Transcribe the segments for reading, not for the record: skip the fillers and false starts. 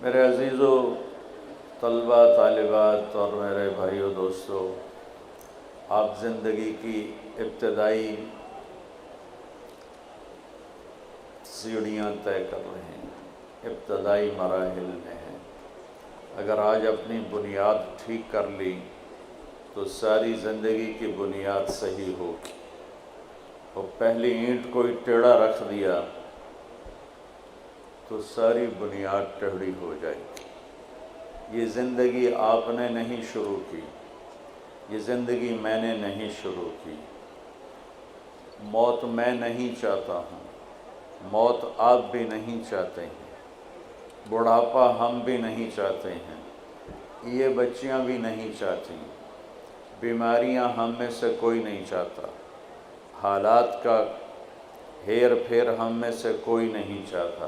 میرے عزیزو طلبہ طالبات اور میرے بھائیو دوستو، آپ زندگی کی ابتدائی سیڑھیاں طے کر رہے ہیں، ابتدائی مراحل میں ہیں۔ اگر آج اپنی بنیاد ٹھیک کر لی تو ساری زندگی کی بنیاد صحیح ہوگی، اور پہلی اینٹ کوئی ٹیڑھا رکھ دیا تو ساری بنیاد ٹیڑھی ہو جائے گی۔ یہ زندگی آپ نے نہیں شروع کی، یہ زندگی میں نے نہیں شروع کی۔ موت میں نہیں چاہتا ہوں، موت آپ بھی نہیں چاہتے ہیں، بڑھاپا ہم بھی نہیں چاہتے ہیں، یہ بچیاں بھی نہیں چاہتی، بیماریاں ہم میں سے کوئی نہیں چاہتا، حالات کا ہیر پھیر ہم میں سے کوئی نہیں چاہتا،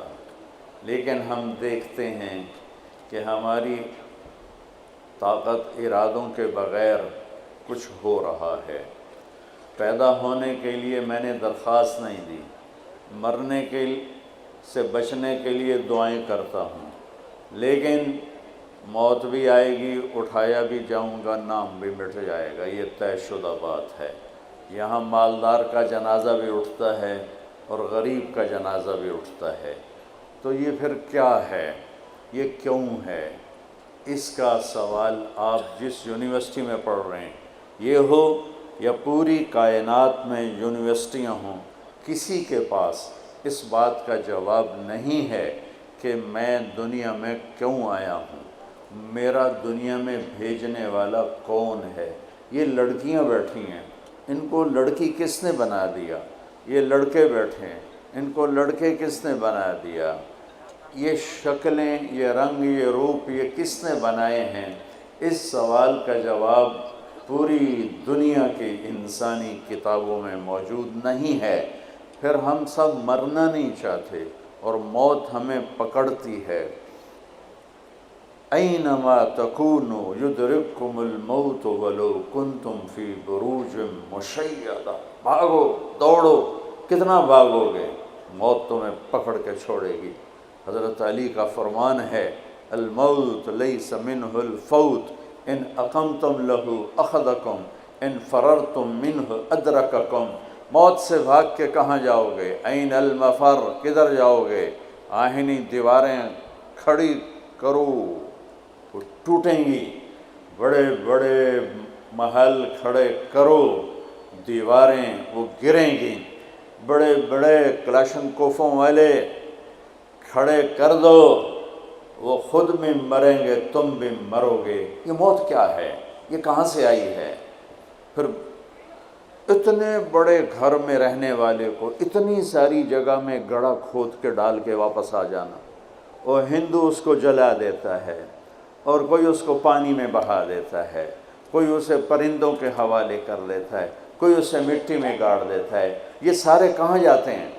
لیکن ہم دیکھتے ہیں کہ ہماری طاقت ارادوں کے بغیر کچھ ہو رہا ہے۔ پیدا ہونے کے لیے میں نے درخواست نہیں دی، مرنے سے بچنے کے لیے دعائیں کرتا ہوں، لیکن موت بھی آئے گی، اٹھایا بھی جاؤں گا، نام بھی مٹ جائے گا، یہ طے شدہ بات ہے۔ یہاں مالدار کا جنازہ بھی اٹھتا ہے اور غریب کا جنازہ بھی اٹھتا ہے، تو یہ پھر کیا ہے، یہ کیوں ہے؟ اس کا سوال آپ جس یونیورسٹی میں پڑھ رہے ہیں یہ ہو یا پوری کائنات میں یونیورسٹیاں ہوں، کسی کے پاس اس بات کا جواب نہیں ہے کہ میں دنیا میں کیوں آیا ہوں، میرا دنیا میں بھیجنے والا کون ہے۔ یہ لڑکیاں بیٹھی ہیں، ان کو لڑکی کس نے بنا دیا؟ یہ لڑکے بیٹھے ہیں، ان کو لڑکے کس نے بنا دیا؟ یہ شکلیں، یہ رنگ، یہ روپ، یہ کس نے بنائے ہیں؟ اس سوال کا جواب پوری دنیا کی انسانی کتابوں میں موجود نہیں ہے۔ پھر ہم سب مرنا نہیں چاہتے اور موت ہمیں پکڑتی ہے۔ اینما تکونوا یدرککم الموت ولو کنتم فی بروج مشیدہ۔ بھاگو، دوڑو، کتنا بھاگو گے، موت تمہیں پکڑ کے چھوڑے گی۔ حضرت علی کا فرمان ہے، الموت لیس منہ الفوت ان اقمتم لہ اخذکم ان فررتم منہ ادرککم۔ موت سے بھاگ کے کہاں جاؤ گے؟ این المفر، کدھر جاؤ گے؟ آہنی دیواریں کھڑی کرو، وہ ٹوٹیں گی، بڑے بڑے محل کھڑے کرو، دیواریں وہ گریں گی، بڑے بڑے کلاشنکوفوں والے کھڑے کر دو، وہ خود بھی مریں گے، تم بھی مرو گے۔ یہ موت کیا ہے؟ یہ کہاں سے آئی ہے؟ پھر اتنے بڑے گھر میں رہنے والے کو اتنی ساری جگہ میں گڑھا کھود کے ڈال کے واپس آ جانا، اور ہندو اس کو جلا دیتا ہے، اور کوئی اس کو پانی میں بہا دیتا ہے، کوئی اسے پرندوں کے حوالے کر دیتا ہے، کوئی اسے مٹی میں گاڑ دیتا ہے۔ یہ سارے کہاں جاتے ہیں؟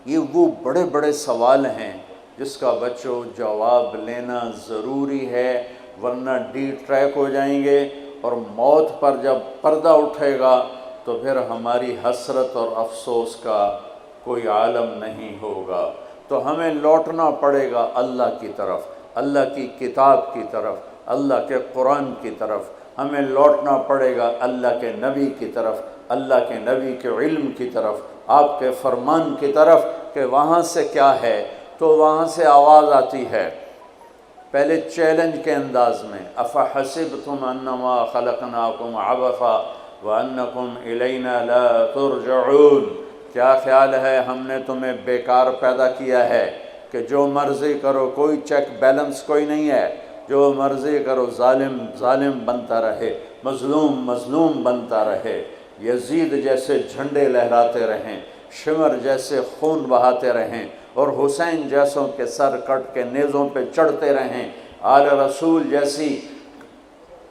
یہ وہ بڑے بڑے سوال ہیں جس کا بچوں جواب لینا ضروری ہے، ورنہ ڈی ٹریک ہو جائیں گے، اور موت پر جب پردہ اٹھے گا تو پھر ہماری حسرت اور افسوس کا کوئی عالم نہیں ہوگا۔ تو ہمیں لوٹنا پڑے گا اللہ کی طرف، اللہ کی کتاب کی طرف، اللہ کے قرآن کی طرف، ہمیں لوٹنا پڑے گا اللہ کے نبی کی طرف، اللہ کے نبی کے علم کی طرف، آپ کے فرمان کی طرف، کہ وہاں سے کیا ہے۔ تو وہاں سے آواز آتی ہے، پہلے چیلنج کے انداز میں، افحسبتم انما خلقناکم عبثا وانکم الینا لا ترجعون۔ کیا خیال ہے ہم نے تمہیں بیکار پیدا کیا ہے کہ جو مرضی کرو، کوئی چیک بیلنس کوئی نہیں ہے، جو مرضی کرو، ظالم ظالم بنتا رہے، مظلوم مظلوم بنتا رہے، یزید جیسے جھنڈے لہراتے رہیں، شمر جیسے خون بہاتے رہیں، اور حسین جیسوں کے سر کٹ کے نیزوں پہ چڑھتے رہیں، آل رسول جیسی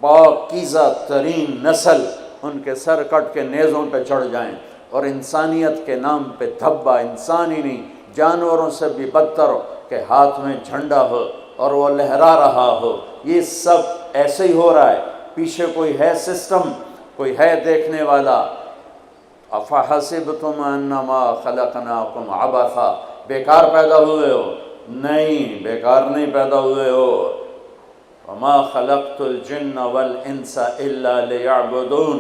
پاکیزہ ترین نسل ان کے سر کٹ کے نیزوں پہ چڑھ جائیں، اور انسانیت کے نام پہ دھبا، انسان ہی نہیں جانوروں سے بھی بدتر ہو کہ ہاتھ میں جھنڈا ہو اور وہ لہرا رہا ہو۔ یہ سب ایسے ہی ہو رہا ہے، پیچھے کوئی ہے سسٹم، کوئی ہے دیکھنے والا۔ افحسبتم انما خلقناکم عبثا، بیکار پیدا ہوئے ہو، نہیں، بیکار نہیں پیدا ہوئے ہو۔ وما خلقت الجن والانس الا لیعبدون،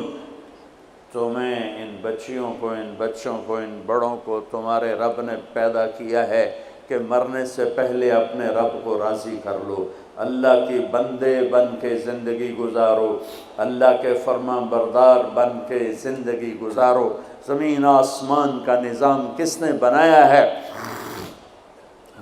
تمہیں ان بچیوں کو، ان بچوں کو، ان بڑوں کو تمہارے رب نے پیدا کیا ہے کہ مرنے سے پہلے اپنے رب کو راضی کر لو، اللہ کی بندے بن کے زندگی گزارو، اللہ کے فرما بردار بن کے زندگی گزارو۔ زمین آسمان کا نظام کس نے بنایا ہے؟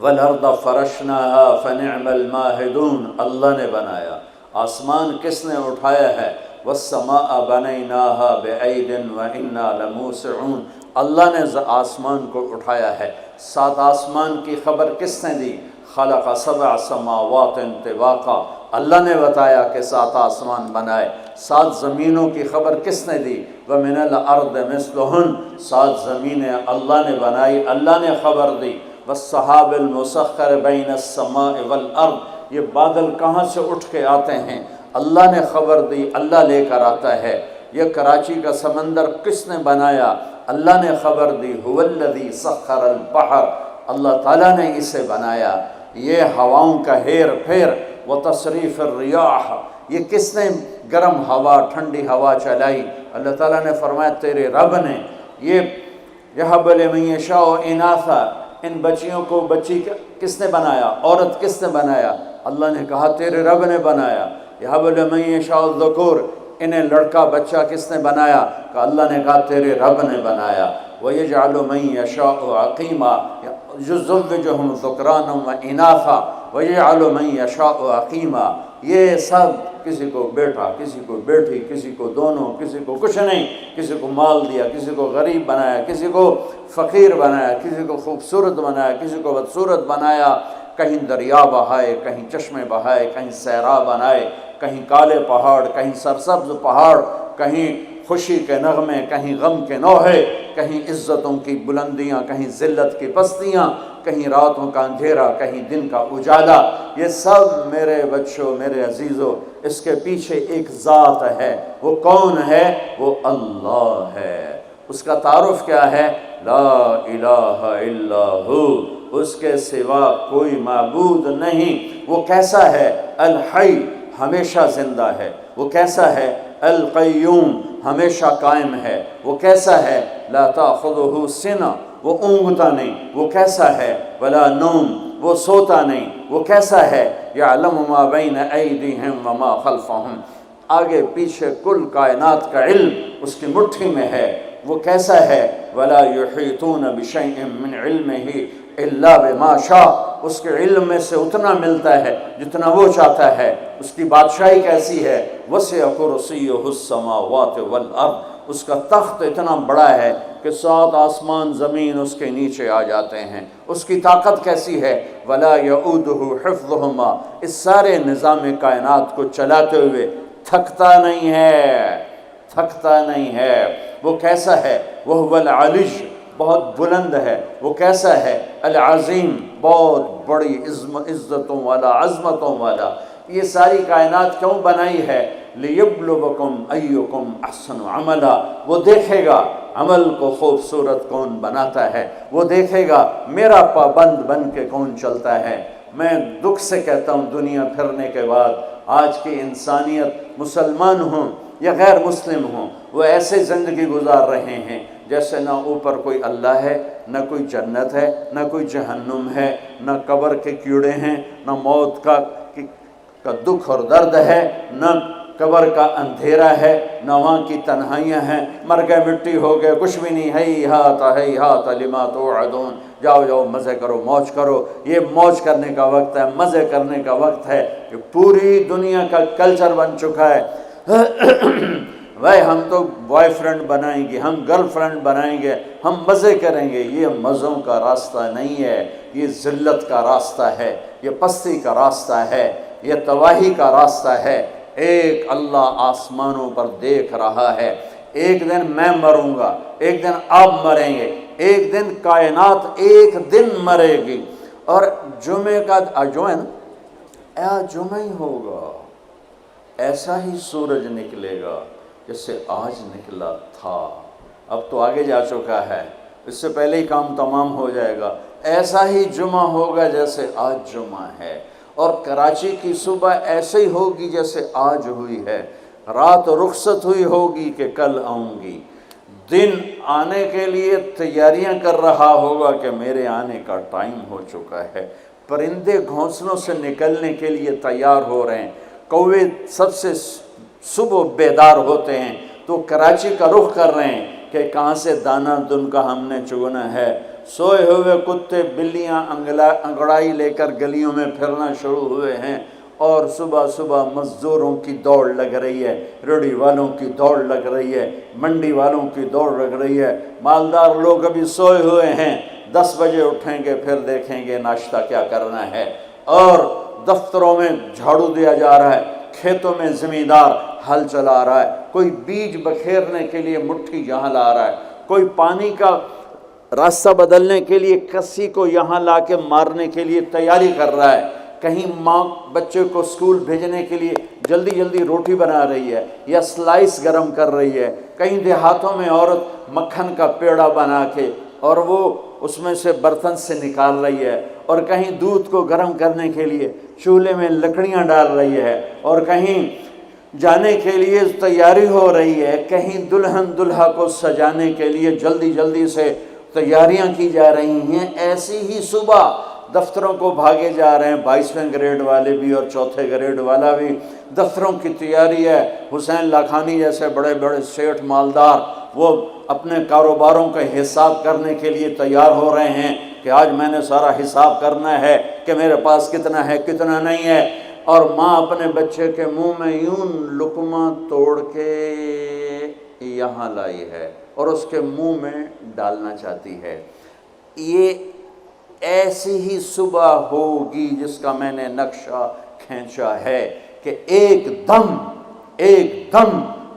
وَالْأَرْضَ فَرَشْنَاهَا فَنِعْمَ الْمَاهِدُونَ، اللہ نے بنایا۔ آسمان کس نے اٹھایا ہے؟ وَالسَّمَاءَ بَنَيْنَاهَا بِأَيْدٍ وَإِنَّا لَمُوسِعُونَ، اللہ نے آسمان کو اٹھایا ہے۔ 7 آسمان کی خبر کس نے دی؟ خلق 7 سماوات طباقا، اللہ نے بتایا کہ 7 آسمان بنائے۔ 7 زمینوں کی خبر کس نے دی؟ وَمِنَ الْأَرْضِ مِثْلُهُنَّ، 7 زمینیں اللہ نے بنائی، اللہ نے خبر دی۔ وَالسَّحَابِ الْمُسَخَّرِ بَيْنَ السَّمَاءِ وَالْأَرْضِ، یہ بادل کہاں سے اٹھ کے آتے ہیں؟ اللہ نے خبر دی، اللہ لے کر آتا ہے۔ یہ کراچی کا سمندر کس نے بنایا؟ اللہ نے خبر دی۔ هُوَ الَّذِي سَخَّرَ الْبَحْرَ، اللہ تعالیٰ نے اسے بنایا۔ یہ ہواؤں کا ہیر پھیر، وَتَصْرِيفِ الرِّيَاحِ، یہ کس نے گرم ہوا ٹھنڈی ہوا چلائی؟ اللہ تعالیٰ نے فرمایا تیرے رب نے۔ یہ يَهَبُ لِمَن يَشَاءُ إِنَاثًا، ان بچیوں کو بچی کس نے بنایا؟ عورت کس نے بنایا؟ اللہ نے کہا تیرے رب نے بنایا۔ يَهَبُ لِمَن يَشَاءُ الذُّكُورَ، انہیں لڑکا بچہ کس نے بنایا؟ کہ اللہ نے کہا تیرے رب نے بنایا۔ وَيَجْعَلُ مَن يَشَاءُ عَقِيمًا يُزَوِّجُهُمْ ذُكْرَانًا وَإِنَاثًا وَيَجْعَلُ مَن يَشَاءُ عَقِيمًا، یہ سب کسی کو بیٹا، کسی کو بیٹی، کسی کو دونوں، کسی کو کچھ نہیں، کسی کو مال دیا، کسی کو غریب بنایا، کسی کو فقیر بنایا، کسی کو خوبصورت بنایا، کسی کو بدصورت بنایا، کہیں دریا بہائے، کہیں چشمے بہائے، کہیں صحرا بنائے، کہیں کالے پہاڑ، کہیں سرسبز پہاڑ، کہیں خوشی کے نغمے، کہیں غم کے نوحے، کہیں عزتوں کی بلندیاں، کہیں ذلت کی پستیاں، کہیں راتوں کا اندھیرا، کہیں دن کا اجالا۔ یہ سب میرے بچوں، میرے عزیزوں، اس کے پیچھے ایک ذات ہے۔ وہ کون ہے؟ وہ اللہ ہے۔ اس کا تعارف کیا ہے؟ لا الہ الا ہو، اس کے سوا کوئی معبود نہیں۔ وہ کیسا ہے؟ الحی، ہمیشہ زندہ ہے۔ وہ کیسا ہے؟ القیوم، ہمیشہ قائم ہے۔ وہ کیسا ہے؟ لا تأخذہ سنہ، وہ اونگتا نہیں۔ وہ کیسا ہے؟ ولا نوم، وہ سوتا نہیں۔ وہ کیسا ہے؟ یعلم ما بین ایدیہم وما خلفہم، آگے پیچھے کل کائنات کا علم اس کی مٹھی میں ہے۔ وہ کیسا ہے؟ ولا یحیطون بشیء من علمہ الا بما شاء، اس کے علم میں سے اتنا ملتا ہے جتنا وہ چاہتا ہے۔ اس کی بادشاہی کیسی ہے؟ وسع کرسیہ السماوات والارض، اس کا تخت اتنا بڑا ہے کہ 7 آسمان زمین اس کے نیچے آ جاتے ہیں۔ اس کی طاقت کیسی ہے؟ ولا یعودہ حفظہما، اس سارے نظام کائنات کو چلاتے ہوئے تھکتا نہیں ہے، تھکتا نہیں ہے۔ وہ کیسا ہے؟ وہو العلی، بہت بلند ہے۔ وہ کیسا ہے؟ العظیم، بہت بڑی عزتوں والا، عظمتوں والا۔ یہ ساری کائنات کیوں بنائی ہے؟ لیبلوکم ایکم احسن عملا، وہ دیکھے گا عمل کو خوبصورت کون بناتا ہے، وہ دیکھے گا میرا پابند بن کے کون چلتا ہے۔ میں دکھ سے کہتا ہوں دنیا پھرنے کے بعد آج کی انسانیت، مسلمان ہوں یا غیر مسلم ہوں، وہ ایسے زندگی گزار رہے ہیں جیسے نہ اوپر کوئی اللہ ہے، نہ کوئی جنت ہے، نہ کوئی جہنم ہے، نہ قبر کے کیڑے ہیں، نہ موت کا دکھ اور درد ہے، نہ قبر کا اندھیرا ہے، نہ وہاں کی تنہائیاں ہیں۔ مر گئے، مٹی ہو گئے، کچھ بھی نہیں۔ ہیہات لما توعدون، جاؤ جاؤ مزے کرو، موج کرو۔ یہ موج کرنے کا وقت ہے، مزے کرنے کا وقت ہے، کہ پوری دنیا کا کلچر بن چکا ہے۔ بھائی ہم تو بوائے فرینڈ بنائیں گے، ہم گرل فرینڈ بنائیں گے، ہم مزے کریں گے۔ یہ مزوں کا راستہ نہیں ہے، یہ ذلت کا راستہ ہے، یہ پستی کا راستہ ہے، یہ تباہی کا راستہ ہے۔ ایک اللہ آسمانوں پر دیکھ رہا ہے۔ ایک دن میں مروں گا، ایک دن آپ مریں گے، ایک دن کائنات ایک دن مرے گی۔ اور جمعے کا جمعہ ہی ہوگا، ایسا ہی سورج نکلے گا جیسے آج نکلا تھا۔ اب تو آگے جا چکا ہے، اس سے پہلے ہی کام تمام ہو جائے گا۔ ایسا ہی جمعہ ہوگا جیسے آج جمعہ ہے، اور کراچی کی صبح ایسے ہی ہوگی جیسے آج ہوئی ہے، رات رخصت ہوئی ہوگی کہ کل آؤں گی، دن آنے کے لیے تیاریاں کر رہا ہوگا کہ میرے آنے کا ٹائم ہو چکا ہے، پرندے گھونسلوں سے نکلنے کے لیے تیار ہو رہے ہیں، کوے سب سے صبح بیدار ہوتے ہیں تو کراچی کا رخ کر رہے ہیں کہ کہاں سے دانہ دن کا ہم نے چگنا ہے، سوئے ہوئے کتے بلیاں انگڑائی لے کر گلیوں میں پھرنا شروع ہوئے ہیں، اور صبح صبح مزدوروں کی دوڑ لگ رہی ہے، ریڑھی والوں کی دوڑ لگ رہی ہے، منڈی والوں کی دوڑ لگ رہی ہے، مالدار لوگ ابھی سوئے ہوئے ہیں، 10 بجے اٹھیں گے پھر دیکھیں گے ناشتہ کیا کرنا ہے، اور دفتروں میں جھاڑو دیا جا رہا ہے، کھیتوں میں زمیندار ہل چلا رہا ہے، کوئی بیج بکھیرنے کے لیے مٹھی یہاں لا رہا ہے، کوئی پانی کا راستہ بدلنے کے لیے کسی کو یہاں لا کے مارنے کے لیے تیاری کر رہا ہے، کہیں ماں بچے کو اسکول بھیجنے کے لیے جلدی جلدی روٹی بنا رہی ہے یا سلائس گرم کر رہی ہے، کہیں دیہاتوں میں عورت مکھن کا پیڑا بنا کے اور وہ اس میں سے برتن سے نکال رہی ہے، اور کہیں دودھ کو گرم کرنے کے لیے چولہے میں لکڑیاں ڈال رہی ہے، اور کہیں جانے کے لیے تیاری ہو رہی ہے، کہیں دلہن دلہا کو سجانے کے لیے جلدی جلدی سے تیاریاں کی جا رہی ہیں۔ ایسی ہی صبح دفتروں کو بھاگے جا رہے ہیں، 22ویں گریڈ والے بھی اور 4تھے گریڈ والا بھی، دفتروں کی تیاری ہے، حسین لاکھانی جیسے بڑے بڑے سیٹھ مالدار وہ اپنے کاروباروں کا حساب کرنے کے لیے تیار ہو رہے ہیں کہ آج میں نے سارا حساب کرنا ہے کہ میرے پاس کتنا ہے کتنا نہیں ہے، اور ماں اپنے بچے کے منہ میں یوں لقمہ توڑ کے یہاں لائی ہے اور اس کے منہ میں ڈالنا چاہتی ہے۔ یہ ایسی ہی صبح ہوگی جس کا میں نے نقشہ کھینچا ہے کہ ایک دم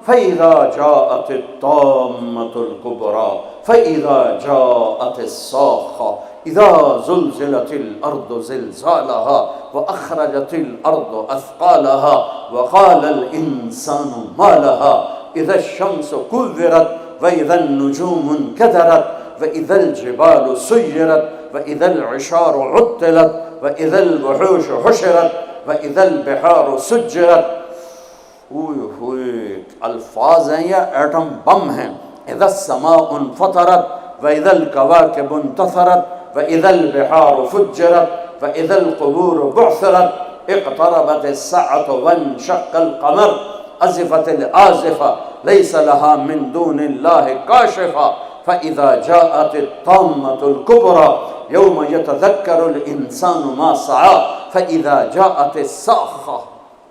فَإِذَا جَاءَتِ الطَّامَّةُ الْكُبْرَى فَإِذَا جَاءَتِ الصَّاخَّةُ إِذَا زُلْزِلَتِ الْأَرْضُ زِلْزَالَهَا وَأَخْرَجَتِ الْأَرْضُ أَثْقَالَهَا وَقَالَ الْإِنسَانُ مَا لَهَا إِذَا الشَّمْسُ كُوِّرَتْ وَإِذَا النُّجُومُ انكَدَرَتْ وَإِذَا الْجِبَالُ سُيِّرَتْ وَإِذَا الْعِشَارُ عُطِّلَتْ وَإِذَا الْوُحُوشُ حُشِرَتْ وَإِذَا الْبِحَارُ سُجِّرَتْ۔ اوئے ہوئے الفاظ ہیں یا ایٹم بم ہیں۔ اذا السماء انفطرت واذا الكواكب انتثرت واذا البحار فجرت واذا القبور بعثرت اقتربت الساعة وانشق القمر ازفت الآزفة ليس لها من دون الله كاشفة فإذا جاءت الطامة الكبرى يوم يتذكر الإنسان ما سعى فإذا جاءت الصاخة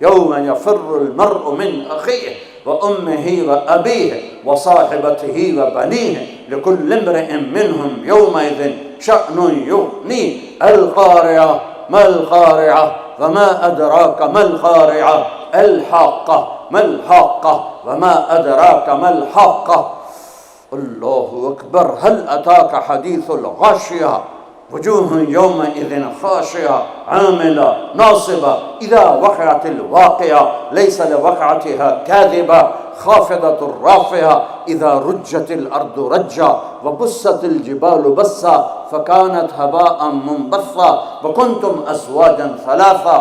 يوم يفر المرء من أخيه وأمه وأبيه وصاحبته وبنيه لكل امرئ منهم يومئذ شأن يغنيه القارعة ما القارعة وما أدراك ما القارعة الحاقة ما الحاقة وما أدراك ما الحاقة الله أكبر هل أتاك حديث الغاشية وجوه يومئذ خاشعة عاملة ناصبة إذا وقعت الواقعة ليس لوقعتها كاذبة خافضة رافعة إذا رجت الأرض رجا وبست الجبال بسا فكانت هباء منبثا وكنتم أزواجا ثلاثا۔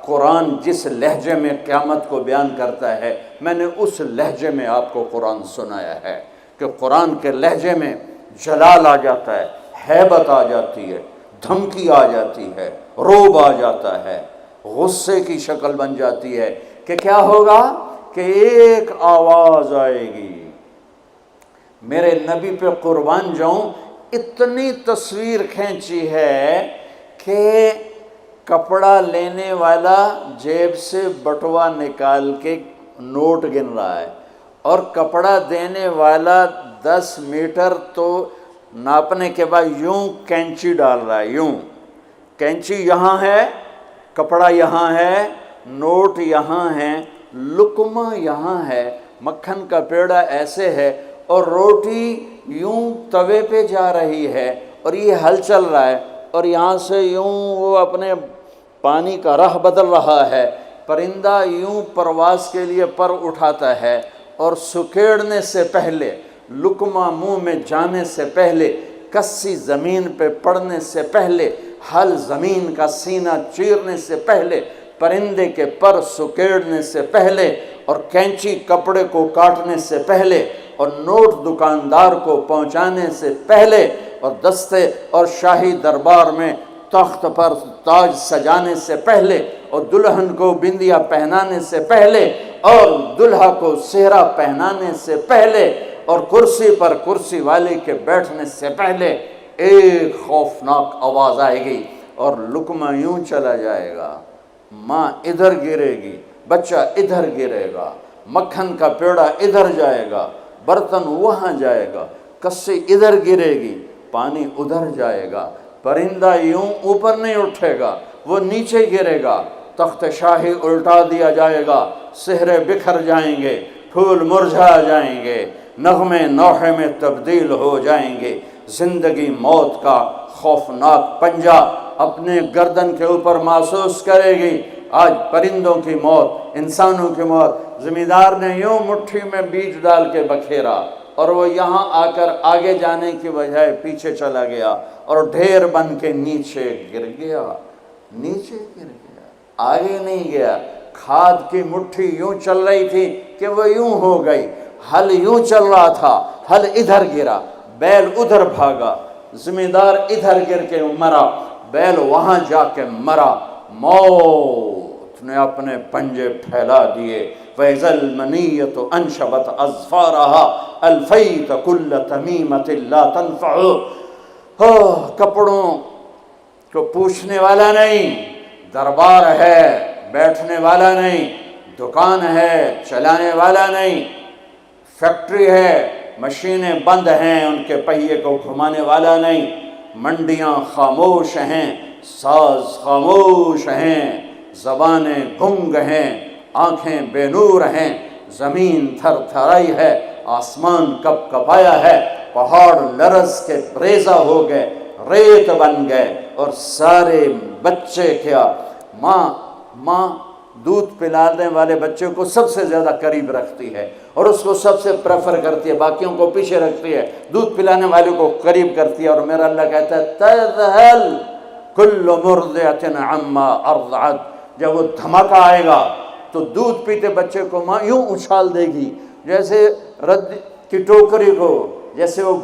قرآن جس لہجے میں قیامت کو بیان کرتا ہے میں نے اس لہجے میں آپ کو قرآن سنایا ہے کہ قرآن کے لہجے میں جلال آ جاتا ہے، ہیبت آ جاتی ہے، دھمکی آ جاتی ہے، روب آ جاتا ہے، غصے کی شکل بن جاتی ہے کہ کیا ہوگا کہ ایک آواز آئے گی۔ میرے نبی پہ قربان جاؤں، اتنی تصویر کھینچی ہے کہ کپڑا لینے والا جیب سے بٹوا نکال کے نوٹ گن رہا ہے اور کپڑا دینے والا 10 میٹر تو ناپنے کے بعد یوں کینچی ڈال رہا ہے، یوں کینچی یہاں ہے، کپڑا یہاں ہے، نوٹ یہاں ہے، لقمہ یہاں ہے، مکھن کا پیڑا ایسے ہے، اور روٹی یوں توے پہ جا رہی ہے اور یہ ہل چل رہا ہے، اور یہاں سے یوں وہ اپنے پانی کا راہ بدل رہا ہے، پرندہ یوں پرواز کے لیے پر اٹھاتا ہے، اور سکیڑنے سے پہلے، لقمہ منہ میں جانے سے پہلے کسی زمین پہ پڑنے سے پہلے، ہل زمین کا سینہ چیرنے سے پہلے، پرندے کے پر سکیڑنے سے پہلے، اور کینچی کپڑے کو کاٹنے سے پہلے، اور نوٹ دکاندار کو پہنچانے سے پہلے، اور دستے اور شاہی دربار میں تخت پر تاج سجانے سے پہلے، اور دلہن کو بندیا پہنانے سے پہلے، اور دلہا کو سہرا پہنانے سے پہلے، اور کرسی پر کرسی والے کے بیٹھنے سے پہلے ایک خوفناک آواز آئے گی اور لقمہ یوں چلا جائے گا، ماں ادھر گرے گی، بچہ ادھر گرے گا، مکھن کا پیڑا ادھر جائے گا، برتن وہاں جائے گا، کسی ادھر گرے گی، پانی ادھر جائے گا، پرندہ یوں اوپر نہیں اٹھے گا، وہ نیچے گرے گا، تخت شاہی الٹا دیا جائے گا، سہرے بکھر جائیں گے، پھول مرجھا جائیں گے، نغمے نوحے میں تبدیل ہو جائیں گے، زندگی موت کا خوفناک پنجہ اپنے گردن کے اوپر محسوس کرے گی۔ آج پرندوں کی موت، انسانوں کی موت، زمیندار نے یوں مٹھی میں بیج ڈال کے بکھیرا اور وہ یہاں آ کر آگے جانے کی بجائے پیچھے چلا گیا اور ڈھیر بن کے نیچے گر گیا، نیچے گر گیا، آگے نہیں گیا۔ کھاد کی مٹھی یوں چل رہی تھی کہ وہ یوں ہو گئی، ہل یوں چل رہا تھا، ہل ادھر گرا، بیل ادھر بھاگا، زمیندار ادھر گر کے مرا، بیل وہاں جا کے مرا۔ موت نے اپنے پنجے پھیلا دیے۔ وَإِذَا الْمَنِيَّةُ أَنْشَبَتْ أَظْفَارَهَا أَلْفَيْتَ كُلَّ تَمِيمَةٍ لَا تَنْفَعُ۔ کپڑوں کو پوچھنے والا نہیں، دربار ہے بیٹھنے والا نہیں، دکان ہے چلانے والا نہیں، فیکٹری ہے مشینیں بند ہیں ان کے پہیے کو گھمانے والا نہیں، منڈیاں خاموش ہیں، ساز خاموش ہیں، زبانیں گنگ ہیں، آنکھیں بے نور ہیں، زمین تھر تھرائی ہے، آسمان کپ کپایا ہے، پہاڑ لرز کے ریزہ ہو گئے، ریت بن گئے، اور سارے بچے کیا، ماں دودھ پلانے والے بچے کو سب سے زیادہ قریب رکھتی ہے اور اس کو سب سے پریفر کرتی ہے، باقیوں کو پیچھے رکھتی ہے، دودھ پلانے والے کو قریب کرتی ہے۔ اور میرا اللہ کہتا ہے تذہل کل مرضعۃ عما ارضعت، جب وہ دھماکہ آئے گا تو دودھ پیتے بچے کو ماں یوں اچھال دے گی جیسے رد کی ٹوکری کو، جیسے وہ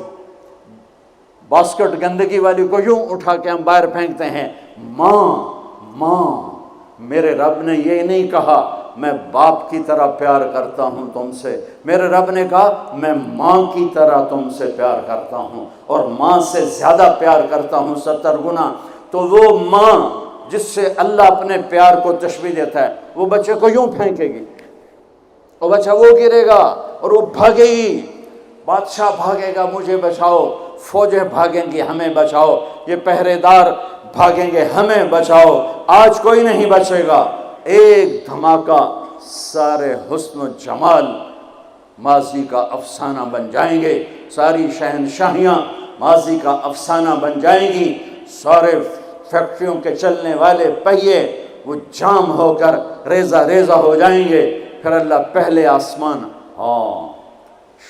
باسکٹ گندگی والی کو یوں اٹھا کے ہم باہر پھینکتے ہیں۔ ماں میرے رب نے یہ نہیں کہا میں باپ کی طرح پیار کرتا ہوں تم سے، میرے رب نے کہا میں ماں کی طرح تم سے پیار کرتا ہوں، اور ماں سے زیادہ پیار کرتا ہوں 70 گنا۔ تو وہ ماں جس سے اللہ اپنے پیار کو تشبیہ دیتا ہے، وہ بچے کو یوں پھینکے گی اور بچہ وہ گرے گا اور وہ بھاگے گی، بادشاہ بھاگے گا مجھے بچاؤ، فوجیں بھاگیں گی ہمیں بچاؤ، یہ پہرے دار بھاگیں گے ہمیں بچاؤ۔ آج کوئی نہیں بچے گا۔ ایک دھماکہ، سارے حسن و جمال ماضی کا افسانہ بن جائیں گے، ساری شہنشاہیاں ماضی کا افسانہ بن جائیں گی، سارے فیکٹریوں کے چلنے والے پہیے وہ جام ہو کر ریزہ ریزہ ہو جائیں گے۔ پھر اللہ پہلے آسمان،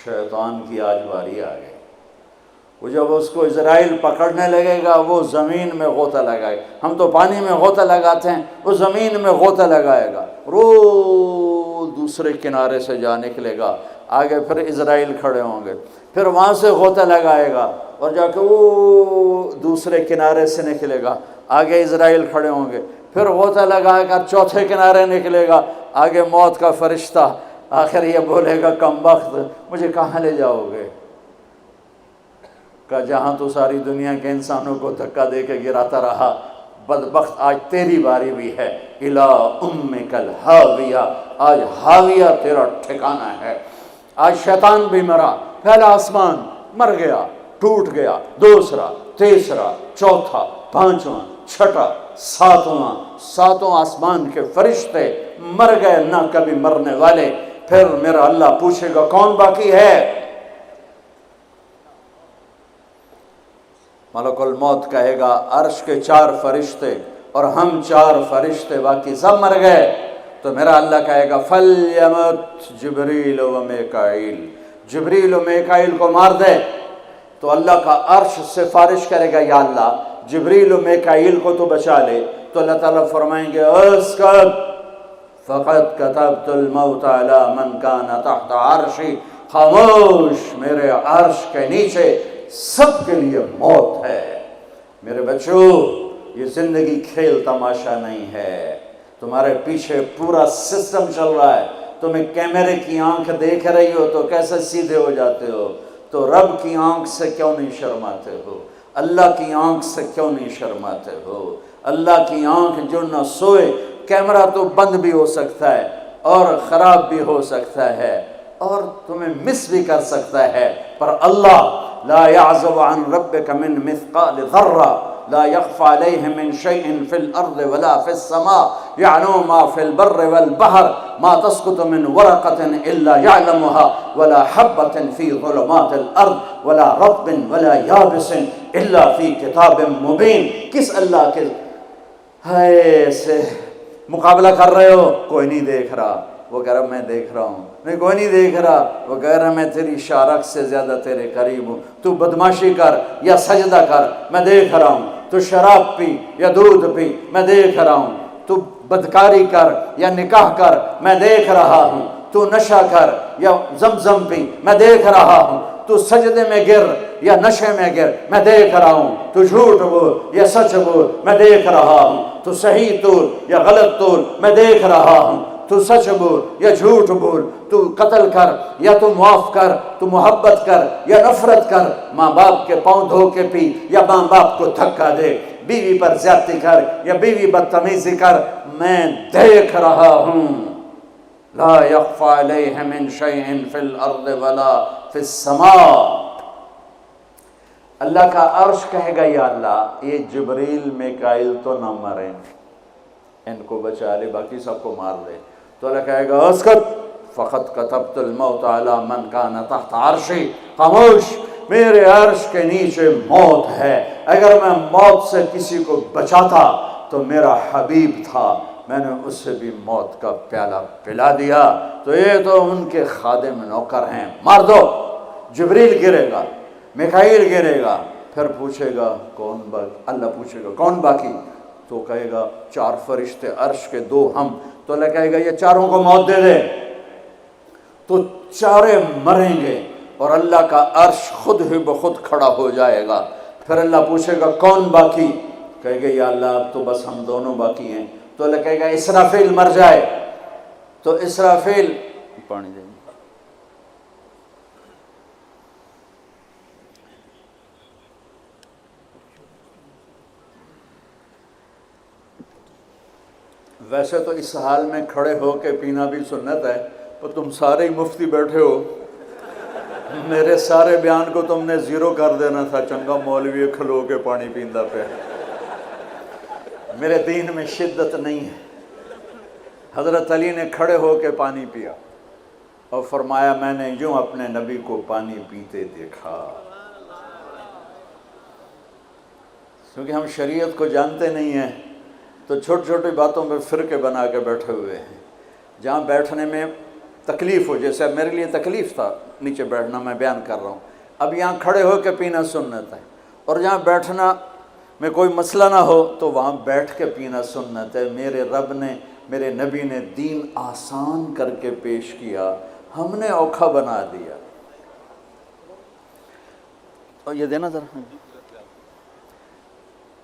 شیطان کی آج باری آ گئی۔ وہ جب اس کو اسرائیل پکڑنے لگے گا وہ زمین میں غوطہ لگائے گا، ہم تو پانی میں غوطہ لگاتے ہیں، وہ زمین میں غوطہ لگائے گا، روز دوسرے کنارے سے جا نکلے گا، آگے پھر اسرائیل کھڑے ہوں گے، پھر وہاں سے غوطہ لگائے گا اور جا کے وہ دوسرے کنارے سے نکلے گا، آگے اسرائیل کھڑے ہوں گے، پھر غوطہ لگا کر چوتھے کنارے نکلے گا، آگے موت کا فرشتہ، آخر یہ بولے گا کم بخت مجھے کہاں لے جاؤ گے؟ کہ جہاں تو ساری دنیا کے انسانوں کو دھکا دے کے گراتا رہا، بدبخت آج تیری باری بھی ہے، الا امک الہاویہ، آج ہاویہ تیرا ٹھکانہ ہے۔ آج شیطان بھی مرا، پہلا آسمان مر گیا، ٹوٹ گیا، دوسرا، تیسرا، چوتھا، پانچواں، چھٹا، ساتوں آسمان کے فرشتے مر گئے، نہ کبھی مرنے والے۔ پھر میرا اللہ پوچھے گا کون باقی ہے؟ ملک الموت کہے گا عرش کے 4 فرشتے اور ہم 4 فرشتے باقی سب مر گئے۔ تو میرا اللہ کہے گا فَلْيَمُتْ جبریل و میکائیل، جبریل و میکائیل کو مار دے۔ تو اللہ کا عرش سفارش کرے گا یا اللہ جبریل و میکائیل کو تو بچا لے، تو اللہ تعالیٰ فرمائیں گے اسکت فقط کتبت الموت علی من کان تحت عرشی، خاموش، میرے عرش کے نیچے سب کے لیے موت ہے۔ میرے بچوں، یہ زندگی کھیل تماشا نہیں ہے، تمہارے پیچھے پورا سسٹم چل رہا ہے۔ تمہیں کیمرے کی آنکھ دیکھ رہی ہو تو کیسے سیدھے ہو جاتے ہو؟ تو رب کی آنکھ سے کیوں نہیں شرماتے ہو؟ اللہ کی آنکھ سے کیوں نہیں شرماتے ہو؟ اللہ کی آنکھ جو نہ سوئے، کیمرہ تو بند بھی ہو سکتا ہے اور خراب بھی ہو سکتا ہے اور تمہیں مس بھی کر سکتا ہے، پر اللہ لا يعزب عن ربك من مثقال ذرة لا يخفى عليه من شيء في الأرض ولا في السماء يعلم ما في البر والبحر ما تسقط من ورقة إلا يعلمها ولا حبة في ظلمات الأرض ولا رطب ولا يابس إلا في كتاب مبين۔ کس اللہ کے ہائے سے مقابلہ کر رہے ہو؟ کوئی نہیں دیکھ رہا، وہ کہہ رہا میں دیکھ رہا ہوں۔ نہیں کوئی نہیں دیکھ رہا، وہ کہہ رہا میں تیری شارک سے زیادہ تیرے قریب ہوں۔ تو بدماشی کر یا سجدہ کر، میں دیکھ رہا ہوں۔ تو شراب پی یا دودھ پی، میں دیکھ رہا ہوں۔ تو بدکاری کر یا نکاح کر، میں دیکھ رہا ہوں۔ تو نشہ کر یا زمزم پی، میں دیکھ رہا ہوں۔ تو سجدے میں گر یا نشے میں گر، میں دیکھ رہا ہوں۔ تو جھوٹ بول یا سچ بول، میں دیکھ رہا ہوں۔ تو صحیح تول یا غلط تول، میں دیکھ رہا ہوں۔ تو سچ بول یا جھوٹ بول، تو قتل کر یا تو معاف کر، تو محبت کر یا نفرت کر، ماں باپ کے پاؤں دھو کے پی یا ماں باپ کو دھکا دے، بیوی پر زیادتی کر یا بیوی بدتمیزی کر، میں دیکھ رہا ہوں۔ لا يخفى عليه من شيء في الارض ولا في السماء۔ اللہ کا عرش کہے گا یا اللہ یہ جبریل میکائیل تو نہ مریں، ان کو بچا لے، باقی سب کو مار دے۔ تو اللہ کہے گا اسکت فقط کتبت الموت علی من کان تحت عرشی، خاموش، میرے عرش کے نیچے موت ہے۔ اگر میں موت سے کسی کو بچاتا تو میرا حبیب تھا، میں نے اسے بھی موت کا پیالہ پلا دیا، تو یہ تو ان کے خادم نوکر ہیں، مار دو۔ جبریل گرے گا، میکائیل گرے گا، پھر پوچھے گا کون باقی؟ اللہ پوچھے گا کون باقی؟ تو کہے گا 4 فرشتے عرش کے 2 ہم۔ تو اللہ کہے گا یہ 4 کو موت دے دے، تو 4 مریں گے اور اللہ کا عرش خود ہی بخود کھڑا ہو جائے گا۔ پھر اللہ پوچھے گا کون باقی؟ کہے گا یا اللہ اب تو بس ہم دونوں باقی ہیں۔ تو اللہ کہے گا اسرافیل مر جائے، تو اسرافیل پانی دیں۔ ویسے تو اس حال میں کھڑے ہو کے پینا بھی سنت ہے، پر تم سارے ہی مفتی بیٹھے ہو، میرے سارے بیان کو تم نے زیرو کر دینا تھا، چنگا مولوی کھلو کے پانی پیندا پہ۔ میرے دین میں شدت نہیں ہے۔ حضرت علی نے کھڑے ہو کے پانی پیا اور فرمایا میں نے یوں اپنے نبی کو پانی پیتے دیکھا۔ کیونکہ ہم شریعت کو جانتے نہیں ہیں تو چھوٹی چھوٹی باتوں پہ فرقے بنا کے بیٹھے ہوئے ہیں۔ جہاں بیٹھنے میں تکلیف ہو، جیسے میرے لیے تکلیف تھا نیچے بیٹھنا، میں بیان کر رہا ہوں، اب یہاں کھڑے ہو کے پینا سنت ہے، اور جہاں بیٹھنا میں کوئی مسئلہ نہ ہو تو وہاں بیٹھ کے پینا سنت ہے۔ میرے رب نے، میرے نبی نے دین آسان کر کے پیش کیا، ہم نے اوکھا بنا دیا۔ اور یہ دینا ذرا،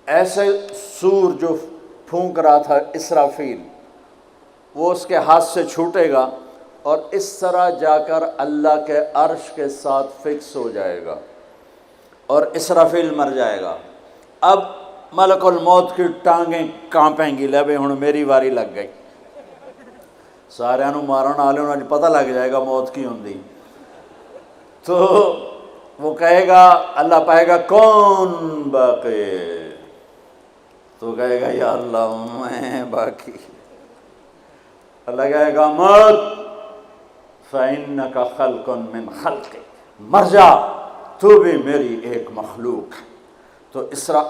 ایسے سور جو پھونک رہا تھا اسرافیل، وہ اس کے ہاتھ سے چھوٹے گا اور اس طرح جا کر اللہ کے عرش کے ساتھ فکس ہو جائے گا اور اسرافیل مر جائے گا۔ اب ملک الموت کی ٹانگیں کانپیں گی، لے بھئی ہن میری واری لگ گئی، سارے نو مارن والے انہوں پتہ لگ جائے گا موت کی ہوندی۔ تو وہ کہے گا، اللہ پائے گا کون باقی؟ تو کہے گا یا اللہ میں باقی۔ اللہ کہے گا موت فَإِنَّكَ خَلْقٌ مِّنْ خَلْقِ، مر جا، تو بھی میری ایک مخلوق ہے۔ تو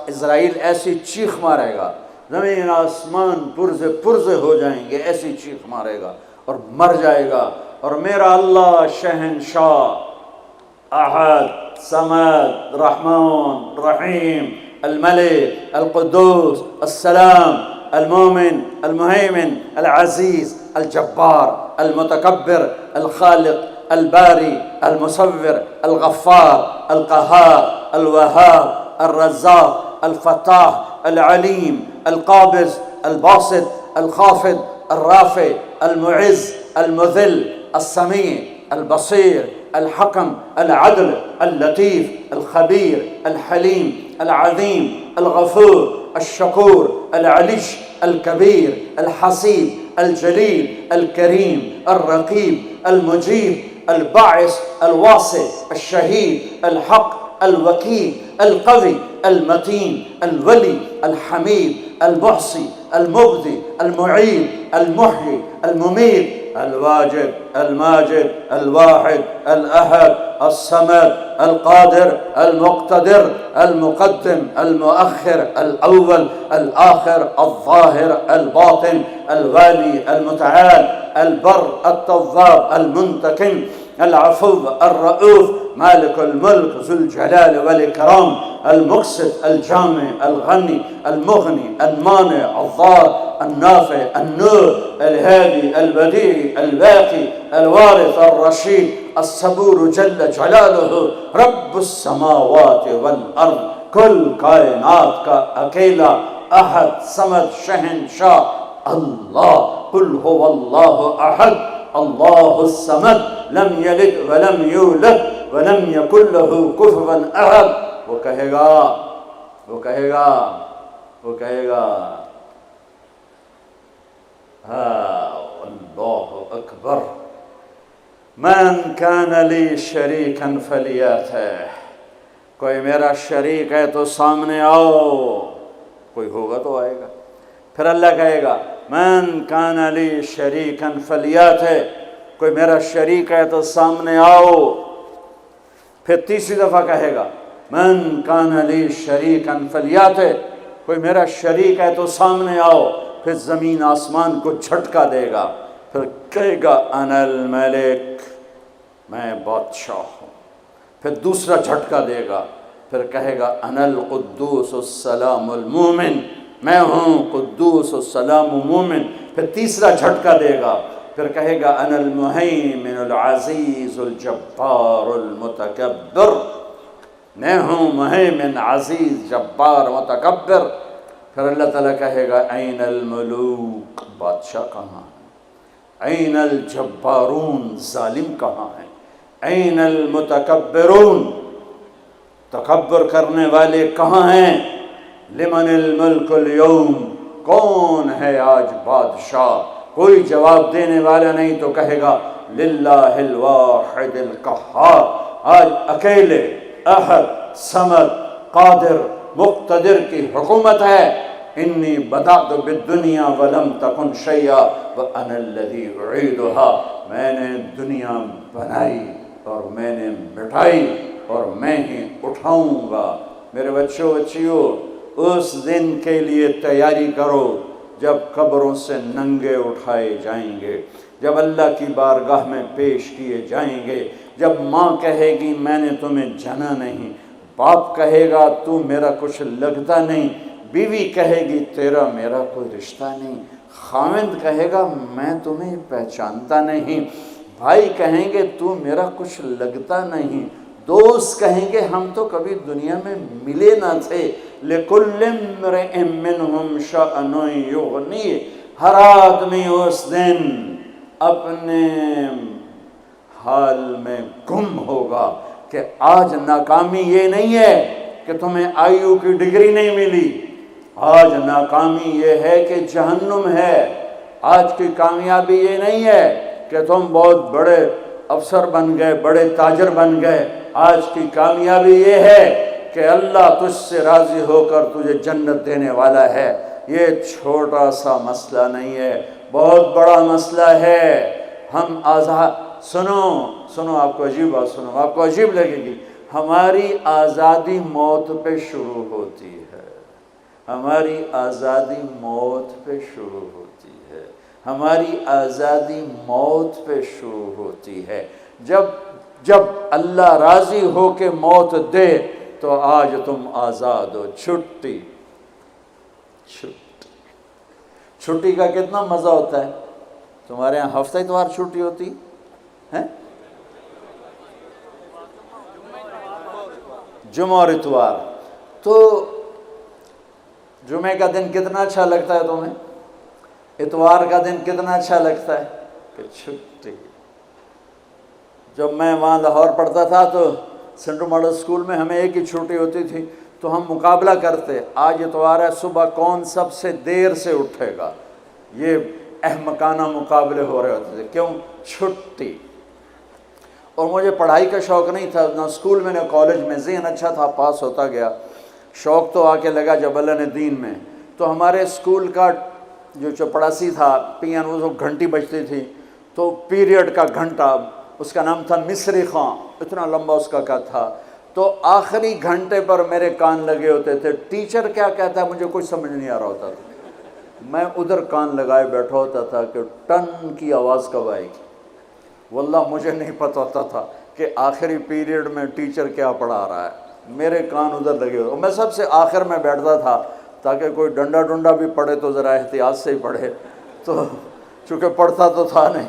اسرائیل ایسی چیخ مارے گا، زمین آسمان پرزے پرزے ہو جائیں گے، ایسی چیخ مارے گا اور مر جائے گا، اور میرا اللہ شہنشاہ احد صمد رحمان رحیم الملك القدوس السلام المؤمن المهيمن العزيز الجبار المتكبر الخالق الباري المصور الغفار القهار الوهاب الرزاق الفتاح العليم القابض الباسط الخافض الرافع المعز المذل السميع البصير الحكم العدل اللطيف الخبير الحليم العظيم الغفور الشكور العليش الكبير الحسيب الجليل الكريم الرقيب المجيب الباعث الواسع الشهيد الحق الوكيل القوي المتين الولي الحميد المحصي المبدي المعيد المحيي المميت الواجد الماجد الواحد الأحد الصمد القادر المقتدر المقدم المؤخر الأول الآخر الظاهر الباطن الوالي المتعال البر التواب المنتقم العفو الرؤوف مالك الملك ذو الجلال والإكرام المقسط الجامع الغني المغني المانع الضار النافع النور الهادي البديع الباقي الوارث الرشيد الصبور جل جلاله رب السماوات والأرض كل کائنات کا اکیلا احد صمد شہنشاہ اللہ قل هو الله احد اللہ الصمد لم یلد ولم یولد ولم یکن له کفوا احد. وہ کہے گا اللہ اکبر من کان لی شریکا فلیاتہ. کوئی میرا شریک ہے تو سامنے آؤ. کوئی ہوگا تو آئے گا. پھر اللہ کہے گا من کان لی شریکا فلیاتہ. کوئی میرا شریک ہے تو سامنے آؤ. پھر تیسری دفعہ کہے گا من کان لی شریکا فلیاتہ. کوئی میرا شریک ہے تو سامنے آؤ. پھر زمین آسمان کو جھٹکا دے گا. پھر کہے گا انا الملک، میں بادشاہ ہوں. پھر دوسرا جھٹکا دے گا. پھر کہے گا انا القدوس السلام المومن، میں ہوں قدوس السلام مومن. پھر تیسرا جھٹکا دے گا. پھر کہے گا انا المہیمن العزیز الجبار المتکبر، میں ہوں مہیمن عزیز جبار متکبر. پھر اللہ تعالیٰ کہے گا این الملوک، بادشاہ کہاں ہے؟ این الجبارون، ظالم کہاں ہے؟ این المتکبرون، تکبر کرنے والے کہاں ہیں؟ لمن الملک اليوم، کون ہے آج بادشاہ؟ کوئی جواب دینے والا نہیں تو کہے گا للہ الواحد القہار. آج اکیلے احد صمد قادر مقتدر کی حکومت ہے. انی بدأت بالدنیا ولم تکن شیئا وانا الذی اعیدها. میں نے دنیا بنائی اور میں نے مٹائی اور میں ہی اٹھاؤں گا. میرے بچیوں اس دن کے لیے تیاری کرو جب قبروں سے ننگے اٹھائے جائیں گے، جب اللہ کی بارگاہ میں پیش کیے جائیں گے، جب ماں کہے گی میں نے تمہیں جنا نہیں، باپ کہے گا تو میرا کچھ لگتا نہیں، بیوی کہے گی تیرا میرا کوئی رشتہ نہیں، خاوند کہے گا میں تمہیں پہچانتا نہیں، بھائی کہیں گے تو میرا کچھ لگتا نہیں، دوست کہیں گے ہم تو کبھی دنیا میں ملے نہ تھے. لِكُلِّ امْرِئٍ مِّنْهُمْ شَأْنٌ يُغْنِيهِ. ہر آدمی اس دن اپنے حال میں گم ہوگا کہ آج ناکامی یہ نہیں ہے کہ تمہیں آئیو کی ڈگری نہیں ملی، آج ناکامی یہ ہے کہ جہنم ہے. آج کی کامیابی یہ نہیں ہے کہ تم بہت بڑے افسر بن گئے، بڑے تاجر بن گئے. آج کی کامیابی یہ ہے کہ اللہ تجھ سے راضی ہو کر تجھے جنت دینے والا ہے. یہ چھوٹا سا مسئلہ نہیں ہے، بہت بڑا مسئلہ ہے. ہم آزاد، سنو آپ کو عجیب بات سنو، آپ کو عجیب لگے گی. ہماری آزادی موت پہ شروع ہوتی ہے. ہماری آزادی موت پہ شروع ہوتی ہے. ہماری آزادی موت پہ شروع ہوتی ہے. جب جب اللہ راضی ہو کے موت دے تو آج تم آزاد ہو. چھٹی چھٹی کا کتنا مزہ ہوتا ہے. تمہارے یہاں ہفتہ اتوار چھٹی ہوتی ہے؟ جمعہ اور اتوار. تو جمعے کا دن کتنا اچھا لگتا ہے تمہیں؟ اتوار کا دن کتنا اچھا لگتا ہے کہ چھٹی. جب میں وہاں لاہور پڑھتا تھا تو سینٹرل ماڈل اسکول میں ہمیں ایک ہی چھٹی ہوتی تھی تو ہم مقابلہ کرتے، آج اتوار ہے، صبح کون سب سے دیر سے اٹھے گا. یہ احمقانہ مقابلے ہو رہے ہوتے تھے. کیوں؟ چھٹی. اور مجھے پڑھائی کا شوق نہیں تھا، نہ اسکول میں نہ کالج میں. ذہن اچھا تھا، پاس ہوتا گیا. شوق تو آ کے لگا جب اللہ نے دین میں. تو ہمارے اسکول کا جو چپڑاسی تھا پین، وہ گھنٹی بجتی تھی تو پیریڈ کا گھنٹہ، اس کا نام تھا مصری خان، اتنا لمبا اس کا تھا. تو آخری گھنٹے پر میرے کان لگے ہوتے تھے. ٹیچر کیا کہتا ہے مجھے کچھ سمجھ نہیں آ رہا ہوتا تھا. میں ادھر کان لگائے بیٹھا ہوتا تھا کہ ٹن کی آواز کب آئے گی. واللہ مجھے نہیں پتہ ہوتا تھا کہ آخری پیریڈ میں ٹیچر کیا پڑھا رہا ہے. میرے کان ادھر لگے ہوئے. میں سب سے آخر میں بیٹھتا تھا تاکہ کوئی ڈنڈا ڈنڈا بھی پڑھے تو ذرا احتیاط سے ہی پڑھے. تو چونکہ پڑھتا تو تھا نہیں.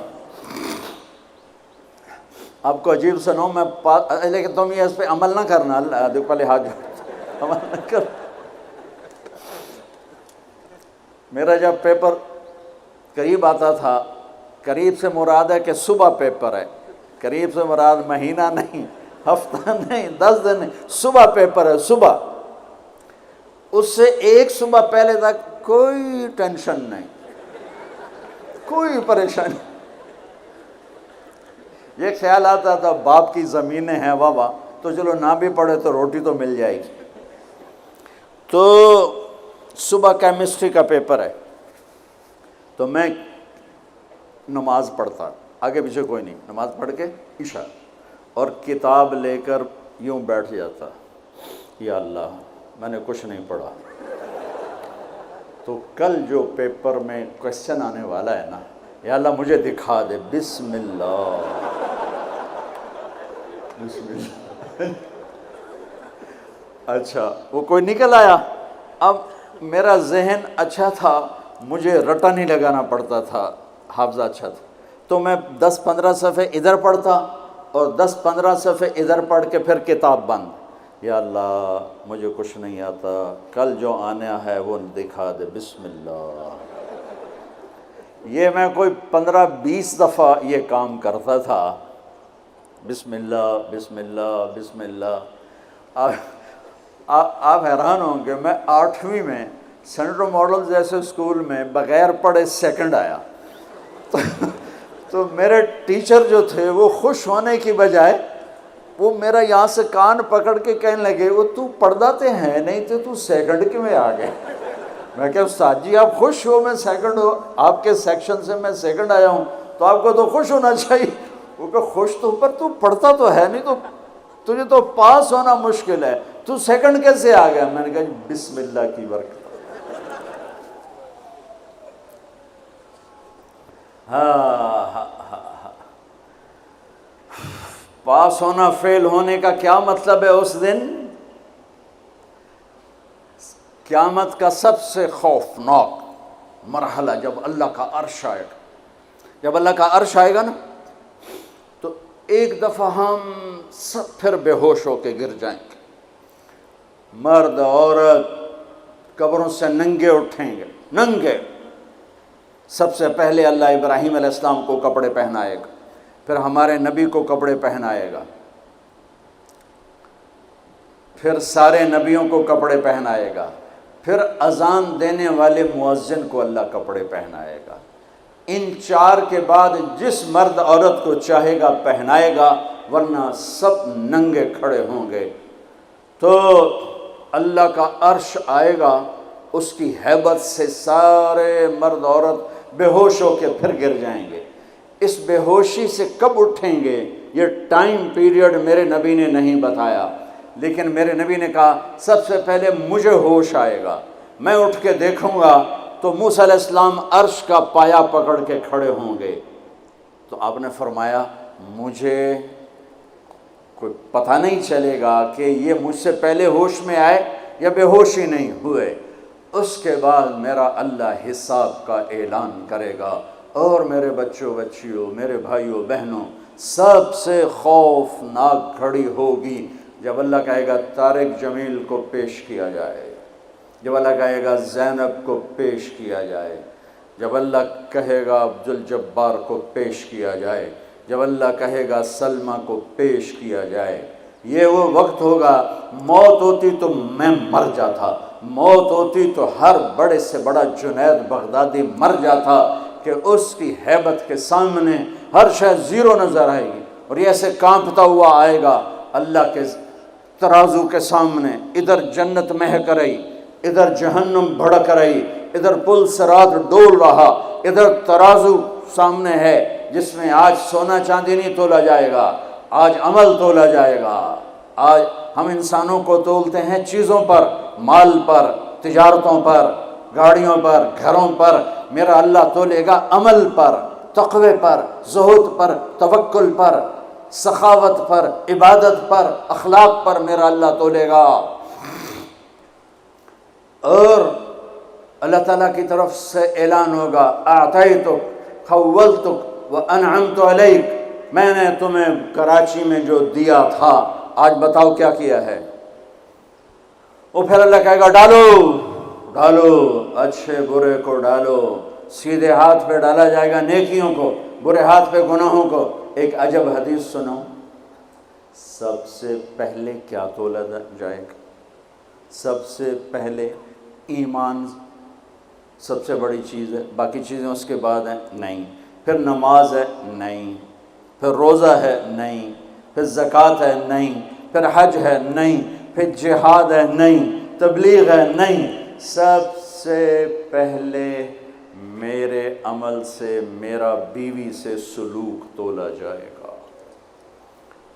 آپ کو عجیب سنو، میں لیکن تم یہ اس پہ عمل نہ کرنا. دیکھ پہلے ہاتھ عمل نہ کر. میرا جب پیپر قریب آتا تھا، قریب سے مراد ہے کہ صبح پیپر ہے، قریب سے مراد مہینہ نہیں، ہفتہ نہیں، 10 دن نہیں، صبح پیپر ہے. صبح اس سے ایک صبح پہلے تک کوئی ٹینشن نہیں، کوئی پریشانی. یہ خیال آتا تھا باپ کی زمینیں ہیں بابا تو چلو نہ بھی پڑھے تو روٹی تو مل جائے گی. تو صبح کیمسٹری کا پیپر ہے تو میں نماز پڑھتا، آگے پیچھے کوئی نہیں، نماز پڑھ کے عشاء، اور کتاب لے کر یوں بیٹھ جاتا. یا اللہ میں نے کچھ نہیں پڑھا، تو کل جو پیپر میں کوشچن آنے والا ہے نا، یا اللہ مجھے دکھا دے. بسم اللہ بسم اللہ. اچھا وہ کوئی نکل آیا. اب میرا ذہن اچھا تھا، مجھے رٹا نہیں لگانا پڑتا تھا، حافظہ اچھا تھا. تو میں 10-15 صفحے ادھر پڑھتا اور 10-15 صفحے ادھر پڑھ کے پھر کتاب بند. یا اللہ مجھے کچھ نہیں آتا، کل جو آنا ہے وہ دکھا دے. بسم اللہ. یہ میں کوئی 15-20 دفعہ یہ کام کرتا تھا. بسم اللہ بسم اللہ بسم اللہ. آپ حیران ہوں کہ میں 8ویں میں سینٹرل ماڈل جیسے اسکول میں بغیر پڑھے سیکنڈ آیا. تو میرے ٹیچر جو تھے وہ خوش ہونے کی بجائے وہ میرا یہاں سے کان پکڑ کے کہنے لگے وہ تو پڑھاتے ہیں نہیں تو سیکنڈ کیوں میں آ گئے. میں کہ استاد جی آپ خوش ہو میں سیکنڈ ہو، آپ کے سیکشن سے میں سیکنڈ آیا ہوں تو آپ کو تو خوش ہونا چاہیے. وہ کہ خوش تو پر تو پڑھتا تو ہے نہیں، تو تجھے تو پاس ہونا مشکل ہے، تو سیکنڈ کیسے آ گیا. میں نے کہا بسم اللہ کی برکت. ہاں پاس ہونا فیل ہونے کا کیا مطلب ہے. اس دن قیامت کا سب سے خوفناک مرحلہ جب اللہ کا عرش آئے گا. جب اللہ کا عرش آئے گا نا تو ایک دفعہ ہم سب پھر بے ہوش ہو کے گر جائیں گے. مرد عورت قبروں سے ننگے اٹھیں گے، ننگے. سب سے پہلے اللہ ابراہیم علیہ السلام کو کپڑے پہنائے گا، پھر ہمارے نبی کو کپڑے پہنائے گا، پھر سارے نبیوں کو کپڑے پہنائے گا، پھر اذان دینے والے مؤذن کو اللہ کپڑے پہنائے گا. ان 4 کے بعد جس مرد عورت کو چاہے گا پہنائے گا، ورنہ سب ننگے کھڑے ہوں گے. تو اللہ کا عرش آئے گا، اس کی ہیبت سے سارے مرد عورت بے ہوش ہو کے پھر گر جائیں گے. اس بے ہوشی سے کب اٹھیں گے یہ ٹائم پیریڈ میرے نبی نے نہیں بتایا، لیکن میرے نبی نے کہا سب سے پہلے مجھے ہوش آئے گا، میں اٹھ کے دیکھوں گا تو موسیٰ علیہ السلام عرش کا پایا پکڑ کے کھڑے ہوں گے. تو آپ نے فرمایا مجھے کوئی پتہ نہیں چلے گا کہ یہ مجھ سے پہلے ہوش میں آئے یا بے ہوش ہی نہیں ہوئے۔ اس کے بعد میرا اللہ حساب کا اعلان کرے گا۔ اور میرے بچوں بچیوں، میرے بھائیوں بہنوں، سب سے خوفناک گھڑی ہوگی جب اللہ کہے گا طارق جمیل کو پیش کیا جائے، جب اللہ کہے گا زینب کو پیش کیا جائے، جب اللہ کہے گا عبدالجبار کو پیش کیا جائے، جب اللہ کہے گا سلمہ کو پیش کیا جائے۔ یہ وہ وقت ہوگا، موت ہوتی تو میں مر جاتا، موت ہوتی تو ہر بڑے سے بڑا جنید بغدادی مر جاتا کہ اس کی ہیبت کے سامنے ہر شے زیرو نظر آئے گی، اور یہ ایسے کانپتا ہوا آئے گا اللہ کے ترازو کے سامنے۔ ادھر جنت مہک رہی، ادھر جہنم بھڑک رہی، ادھر پل صراط ڈول رہا، ادھر ترازو سامنے ہے جس میں آج سونا چاندی نہیں تولا جائے گا، آج عمل تولا جائے گا۔ آج ہم انسانوں کو تولتے ہیں چیزوں پر، مال پر، تجارتوں پر، گاڑیوں پر، گھروں پر، میرا اللہ تولے گا عمل پر، تقوی پر، زہد پر، توکل پر، سخاوت پر، عبادت پر، اخلاق پر میرا اللہ تولے گا۔ اور اللہ تعالیٰ کی طرف سے اعلان ہوگا اعطیتک خولتک وانعمت علیک، میں نے تمہیں کراچی میں جو دیا تھا آج بتاؤ کیا کیا ہے۔ وہ پھر اللہ کہے گا ڈالو ڈالو، اچھے برے کو ڈالو، سیدھے ہاتھ پہ ڈالا جائے گا نیکیوں کو، برے ہاتھ پہ گناہوں کو۔ ایک عجب حدیث سنو، سب سے پہلے کیا تولا جائے گا؟ سب سے پہلے ایمان سب سے بڑی چیز ہے، باقی چیزیں اس کے بعد ہیں نہیں، پھر نماز ہے نہیں، پھر روزہ ہے نہیں، پھر زکوٰۃ ہے نہیں، پھر حج ہے نہیں، پھر جہاد ہے نہیں، تبلیغ ہے نہیں، سب سے پہلے میرے عمل سے، میرا بیوی سے سلوک تولا جائے گا،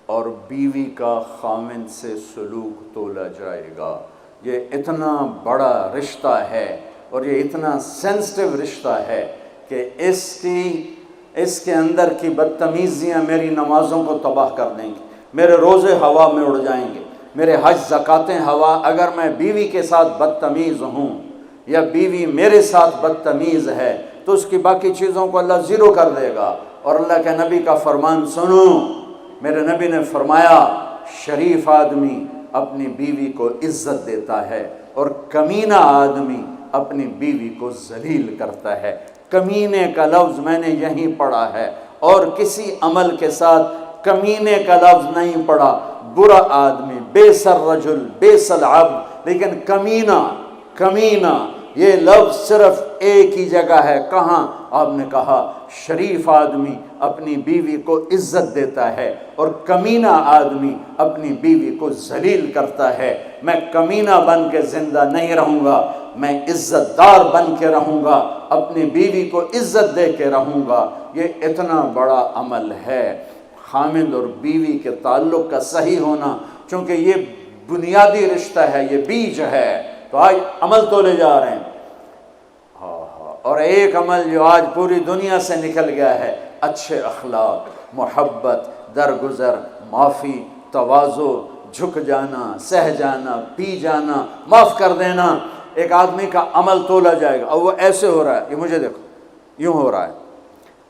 اور بیوی کا خامن سے سلوک تولا جائے گا۔ یہ اتنا بڑا رشتہ ہے اور یہ اتنا سینسٹیو رشتہ ہے کہ اس کے اندر کی بدتمیزیاں میری نمازوں کو تباہ کر دیں گی، میرے روزے ہوا میں اڑ جائیں گے، میرے حج زکاتیں ہوا۔ اگر میں بیوی کے ساتھ بدتمیز ہوں یا بیوی میرے ساتھ بدتمیز ہے تو اس کی باقی چیزوں کو اللہ زیرو کر دے گا۔ اور اللہ کے نبی کا فرمان سنو، میرے نبی نے فرمایا شریف آدمی اپنی بیوی کو عزت دیتا ہے اور کمینہ آدمی اپنی بیوی کو ذلیل کرتا ہے۔ کمینے کا لفظ میں نے یہیں پڑھا ہے، اور کسی عمل کے ساتھ کمینے کا لفظ نہیں پڑھا۔ برا آدمی، بیس الرجل بیس العبد، لیکن کمینہ یہ لفظ صرف ایک ہی جگہ ہے۔ کہاں؟ آپ نے کہا شریف آدمی اپنی بیوی کو عزت دیتا ہے اور کمینہ آدمی اپنی بیوی کو ذلیل کرتا ہے۔ میں کمینہ بن کے زندہ نہیں رہوں گا، میں عزت دار بن کے رہوں گا، اپنی بیوی کو عزت دے کے رہوں گا۔ یہ اتنا بڑا عمل ہے خامند اور بیوی کے تعلق کا صحیح ہونا، چونکہ یہ بنیادی رشتہ ہے، یہ بیج ہے۔ تو آج عمل تولے جا رہے ہیں، اور ایک عمل جو آج پوری دنیا سے نکل گیا ہے، اچھے اخلاق، محبت، درگزر، معافی، تواضع، جھک جانا، سہ جانا، پی جانا، معاف کر دینا۔ ایک آدمی کا عمل تولا جائے گا، اور وہ ایسے ہو رہا ہے، یہ مجھے دیکھو یوں ہو رہا ہے،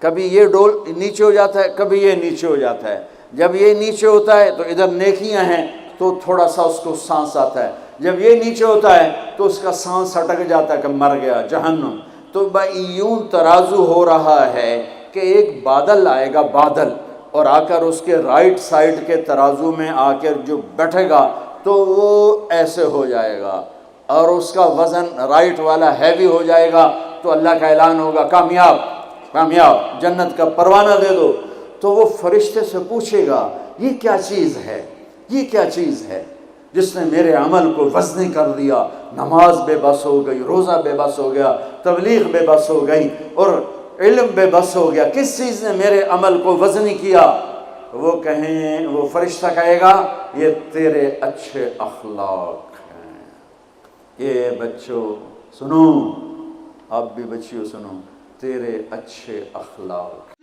کبھی یہ ڈول نیچے ہو جاتا ہے، کبھی یہ نیچے ہو جاتا ہے۔ جب یہ نیچے ہوتا ہے تو ادھر نیکیاں ہیں تو تھوڑا سا اس کو سانس آتا ہے، جب یہ نیچے ہوتا ہے تو اس کا سانس ہٹک جاتا ہے کہ مر گیا، جہنم۔ تو یوں ترازو ہو رہا ہے کہ ایک بادل آئے گا، بادل، اور آ کر اس کے رائٹ سائڈ کے ترازو میں آ کر جو بیٹھے گا تو وہ ایسے ہو جائے گا، اور اس کا وزن رائٹ والا ہیوی ہو جائے گا، تو اللہ کا اعلان ہوگا کامیاب کامیاب، جنت کا پروانہ دے دو۔ تو وہ فرشتے سے پوچھے گا یہ کیا چیز ہے، یہ کیا چیز ہے جس نے میرے عمل کو وزنی کر دیا؟ نماز بے بس ہو گئی، روزہ بے بس ہو گیا، تبلیغ بے بس ہو گئی، اور علم بے بس ہو گیا، کس چیز نے میرے عمل کو وزنی کیا؟ وہ فرشتہ کہے گا یہ تیرے اچھے اخلاق ہیں۔ یہ بچوں سنو، آپ بھی بچیوں سنو، تیرے اچھے اخلاق۔